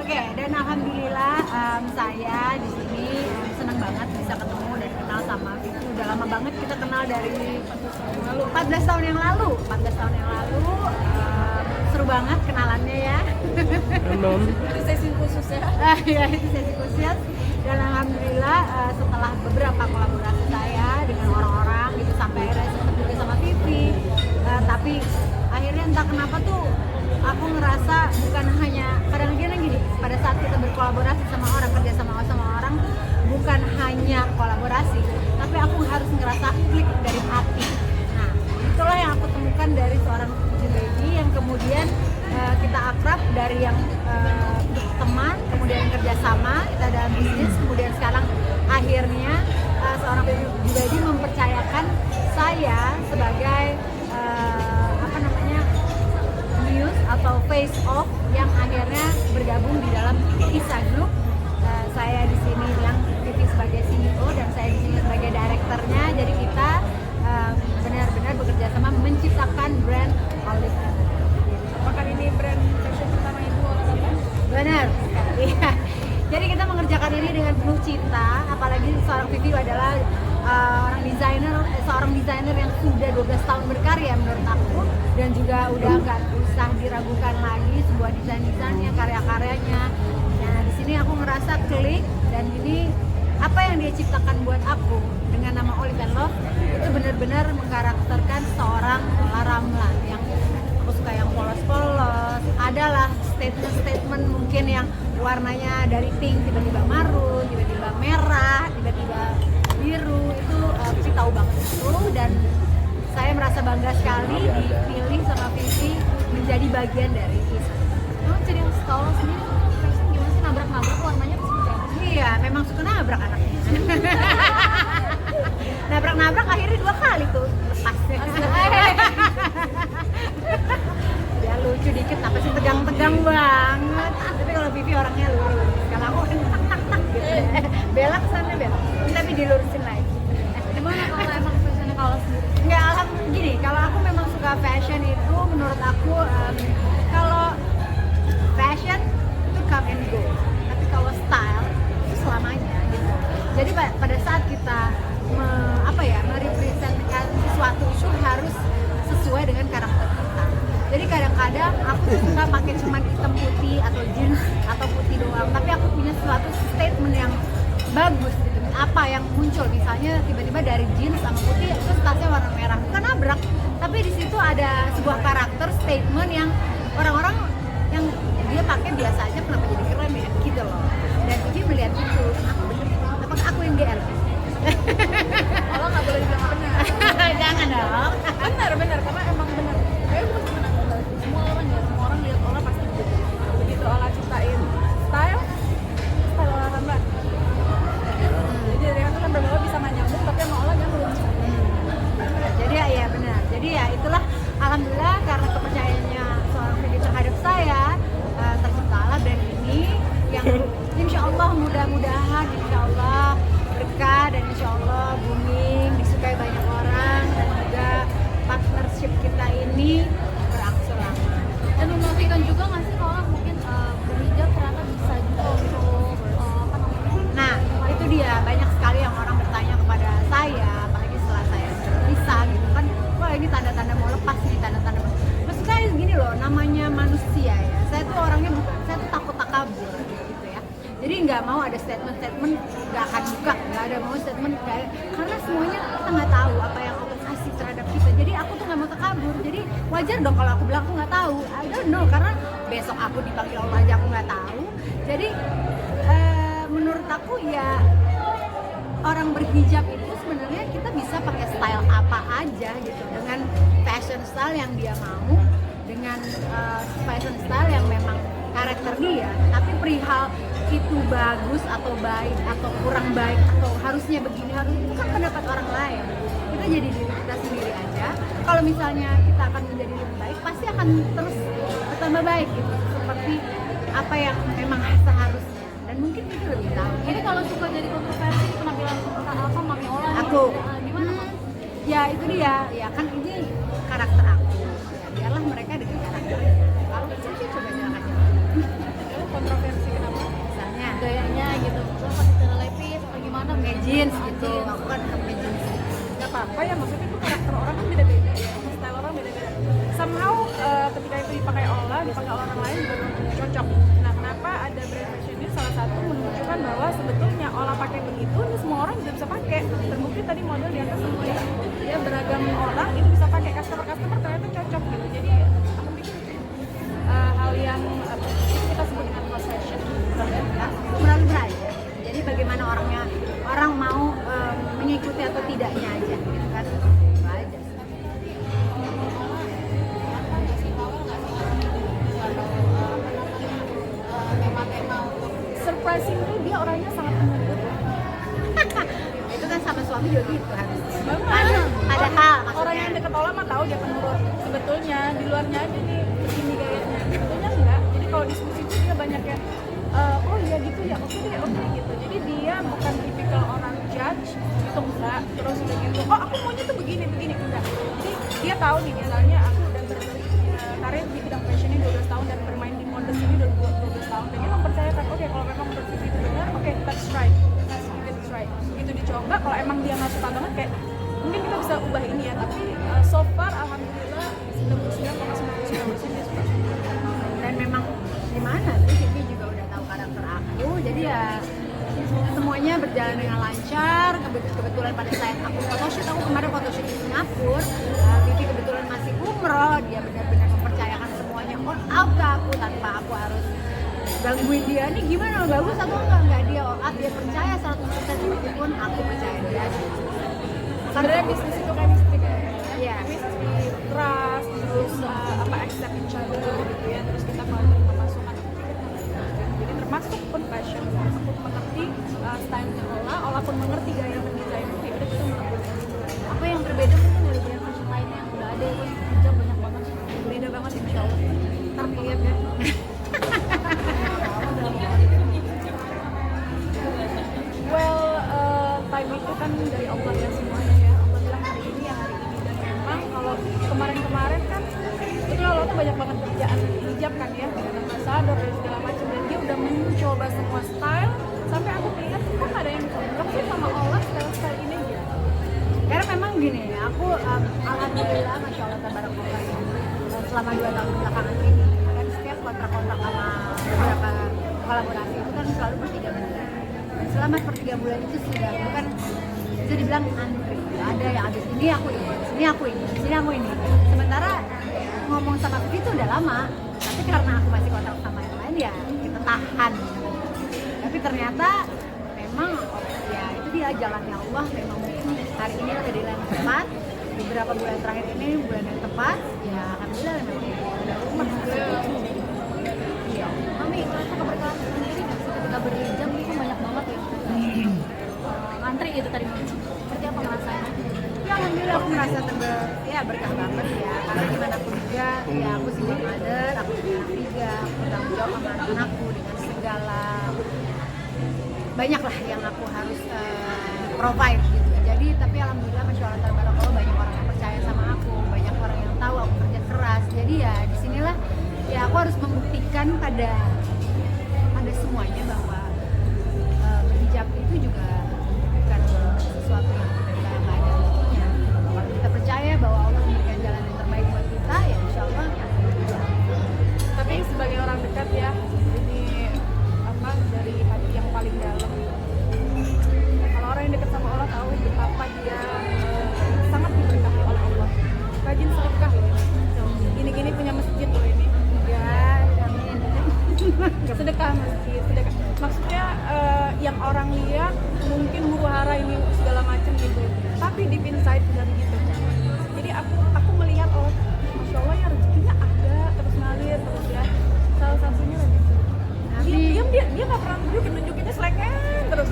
Oke, dan alhamdulillah saya di sini senang banget bisa ketemu dan kenal sama Vivi. Udah lama banget kita kenal dari 14 tahun yang lalu. 14 tahun yang lalu seru banget kenalannya ya. Itu sesi khusus ya. Ya itu sesi khusus. Dan alhamdulillah setelah beberapa kolaborasi saya dengan orang-orang gitu sampai akhirnya ketemu juga sama Vivi. Tapi akhirnya entah kenapa tuh aku ngerasa bukan hanya kadang-kadang gini, pada saat kita berkolaborasi sama orang, kerja sama orang tuh bukan hanya kolaborasi, tapi aku harus ngerasa klik dari hati. Nah, itulah yang aku temukan dari seorang Jubaidi yang kemudian kita akrab dari yang teman, kemudian kerjasama, kita dalam bisnis, kemudian sekarang akhirnya seorang Jubaidi mempercayakan saya sebagai news atau face off yang akhirnya bergabung di dalam Isa Group. Saya di sini yang Vivi sebagai CEO dan saya di sini sebagai direkturnya. Jadi kita benar-benar bekerja sama menciptakan brand Olive. Apakah ini brand fashion pertama Ibu olahraga? Benar. Iya. Jadi kita mengerjakan ini dengan penuh cinta, apalagi seorang Vivi adalah seorang desainer yang sudah 12 tahun berkarya menurut aku, dan juga udah nggak usah diragukan lagi sebuah desainnya, karya-karyanya. Nah di sini aku ngerasa klik, dan ini apa yang dia ciptakan buat aku dengan nama Olive and Love itu benar-benar mengkarakterkan seorang Ramla yang aku suka, yang polos-polos. Adalah statement-statement mungkin yang warnanya dari pink tiba-tiba marun, tiba-tiba merah, tiba-tiba biru. Itu Vivi tahu banget itu, dan saya merasa bangga sekali dipilih sama Vivi menjadi bagian dari itu. Emang jadi yang setahu sendiri fashion gimana sih, nabrak-nabrak warnanya seperti apa sih? Iya, memang suka nabrak anaknya. Nabrak-nabrak akhirnya 2 kali tuh lepasnya. Ya lucu dikit, apa sih tegang-tegang banget. Tapi kalau Vivi orangnya lurus, kalau aku tak gitu. Belak sana belak, tapi dilurusin lagi. Gimana kalau emang fashionnya kalau sendiri? Nggak, gini, kalau aku memang suka fashion itu menurut aku kalau fashion itu come and go, tapi kalau style itu selamanya gitu. Jadi pada saat kita merepresentkan sesuatu itu harus sesuai dengan karakter kita. Jadi kadang-kadang aku suka pakai cuma hitam putih atau jeans atau putih doang, tapi aku punya suatu statement yang bagus gitu. Apa yang muncul, misalnya tiba-tiba dari jeans sama putih terus tasnya warna merah, bukan nabrak, tapi di situ ada sebuah karakter statement yang orang-orang yang dia pakai biasa aja, kenapa jadi keren ya gitu loh. Dan Vivi melihat itu, apakah aku yang GR? Kalau nggak boleh dibilang benar. Jangan dong. Benar, karena emang benar. Kayak bukan cuma aku, semua orang ya, semua orang lihat Ola pasti begitu. Begitu Ola ciptain style olahraga. Jadi dari itu kan berbeda bisa nyambung, tapi emang Ola nyambung. Jadi ya benar. Jadi ya itulah, alhamdulillah karena kepercayaannya seorang Vivi terhadap saya, terciptalah brand ini yang insya Allah mudah-mudahan insya Allah berkah, dan insya Allah booming, disukai banyak orang, dan juga partnership kita ini berangsur lama. Dan menafikan juga nggak sih kalau mungkin berhijab ternyata bisa juga untuk apa namanya? Nah itu dia, banyak sekali yang orang bertanya kepada saya, apalagi setelah saya bisa gitu kan, wah ini tanda-tanda mau lepas nih, tanda-tanda maksudnya gini loh, namanya manusia ya, saya tuh orangnya bukan, saya tuh takut takabur gitu ya. Jadi nggak mau ada statement-statement, nggak akan buka, nggak ada mau statement kayak, karena semuanya kita nggak tahu apa yang Allah kasih terhadap kita. Jadi aku tuh nggak mau takabur, jadi wajar dong kalau aku bilang aku nggak tahu, I don't know, karena besok aku dipanggil Allah aja aku nggak tahu. Jadi menurut aku ya orang berhijab itu sebenarnya kita bisa pakai style apa aja gitu, dengan fashion style yang dia mau, dengan fashion style yang memang karakter dia. Tapi perihal itu bagus atau baik atau kurang baik atau harusnya begini, harus itu kan pendapat orang lain. Kita jadi diri kita sendiri aja. Kalau misalnya kita akan menjadi lebih baik, pasti akan terus bertambah baik gitu, seperti apa yang memang seharusnya. Dan mungkin itu lebih tahu. Ini kalau suka jadi kontroversi di penampilan apa Mami Ola Aku gimana Pak? ya itu dia, ya kan ini karakter aku, ya biarlah mereka dengan karakternya. Kalau saya sih coba jalan aja. Kontroversi ngejins gitu, aku kan tetap ngejins. Gak apa-apa ya, maksudnya itu karakter orang kan beda-beda ya, style orang beda-beda. Somehow ketika itu dipakai Ola, dipakai orang lain juga belum cocok. Nah kenapa ada brand fashion ini salah satu menunjukkan bahwa sebetulnya Ola pakai begitu, ini semua orang juga bisa pakai. Terbukti tadi model di atas semuanya ya beragam orang itu bisa pakai, customer ternyata cocok gitu. Jadi aku pikir hal yang itu kita sebut dengan fast fashion. Murah-murah aja. Jadi bagaimana orang mau mengikuti atau tidaknya aja gitu kan. Itu aja sih. Surprisingly dia orangnya sangat menurut. Itu kan sama suami juga gitu harusnya. Banget. Padahal Orang yang maksudnya deket Ola mah tahu dia penurut. Sebetulnya di luarnya aja nih begini gayanya. Sebetulnya enggak. Jadi kalau diskusi itu dia banyak yang oh iya gitu ya, oke gitu. Jadi dia bukan tipikal orang judge itu enggak. Terus udah gitu, oh aku maunya tuh begini enggak. Jadi dia tahu nih misalnya aku udah berkarir di bidang fashion ini 12 tahun dan bermain di mode ini udah 12 tahun. Dan dia mempercayakan oke kalau memang menurut itu benar, oke let's try. Let's try. Gitu dicoba, kalau emang dia nggak suka banget kayak mungkin kita bisa ubah ini ya, tapi so far alhamdulillah 99,99% dia suka. dan memang gimana sih Vivi juga udah tahu karakter aku, jadi ya semuanya berjalan dengan lancar. Kebetulan pada saat aku kemarin photoshoot di Singapura, Vivi kebetulan masih umroh, dia benar-benar mempercayakan semuanya all out ke aku tanpa aku harus gangguin dia nih gimana bagus atau enggak, dia all out, dia percaya 100% meskipun aku percaya dia. Sebenarnya bisnis itu chemistry kan? Iya. Chemistry, trust, terus accept each other gitu ya, terus kita mau terima masukan. Jadi termasuk pun fashion, aku mengerti stylenya Ola pun mengerti gaya mendesain itu, ya udah kita mengerti. Apa yang berbeda mungkin dari brand fashion lainnya yang udah ada itu kerja banyak banget, Beda banget insya Allah. Ntar dilihat ya. Well, time itu kan dari Allah ya semuanya ya. Allah bilang hari ini ya hari ini, dan memang kalau kemarin-kemarin kan itu Allah tuh banyak banget kerjaan hijab kan ya, dengan ambassador dan segala macam, dan dia udah mencoba semua style sampai aku melihat kok ada yang cocok sih sama Allah style ini gitu. Karena memang gini, aku alhamdulillah masya Allah tabarakallah selama 2 tahun belakangan ini kan setiap kontrak-kontrak sama beberapa kolaborasi itu kan selalu per 3 bulan. Dan selama per 3 bulan itu sudah bukan bisa dibilang antri, ada yang abis ini aku ini, sini aku ini, sini aku ini. Sementara ngomong sama Vivi itu udah lama, tapi karena aku masih kontrak sama yang lain ya kita tahan. Tapi ternyata memang ya itu dia jalannya Allah, memang mungkin hari ini lagi di yang tepat, beberapa bulan terakhir ini bulan yang tepat, ya alhamdulillah memang udah rumah. Iya. Mami, rasa keberkahan sendiri nggak sih ketika berhijab itu banyak banget ya? Ngantri itu tadi Mami. Seperti apa ngerasainnya? Ya alhamdulillah aku merasa berkah banget ya, karena gimana pun juga ya aku single mother, aku punya anak 3, aku bertanggung jawab sama anak-anakku dengan segala banyak lah yang aku harus provide gitu. Jadi tapi alhamdulillah masya Allah tabarakallah banyak orang yang percaya sama aku, banyak orang yang tahu aku kerja keras. Jadi ya disinilah ya aku harus membuktikan pada semuanya bahwa berhijab itu juga bukan sesuatu yang kita nggak ada rezekinya. Kalau kita percaya bahwa Allah memberikan jalan yang terbaik buat kita, ya insya Allah. Tapi sebagai orang dekat ya, ini dari hati yang paling dalam. Kalau orang yang dekat sama Allah tahu betapa dia sangat diberkahi oleh Allah. Rajin sedekah loh ini. Gini-gini punya masjid loh ini. Ya, amin. Sedekah masjid, sedekah. Maksudnya yang orang lihat mungkin huru hara ini segala macam gitu. Tapi deep inside tidak begitu. Jadi aku melihat masya Allah ya rezekinya ada terus ngalir terus ya. Salah satunya rezeki. Dia nggak pernah nunjukinnya selengket terus.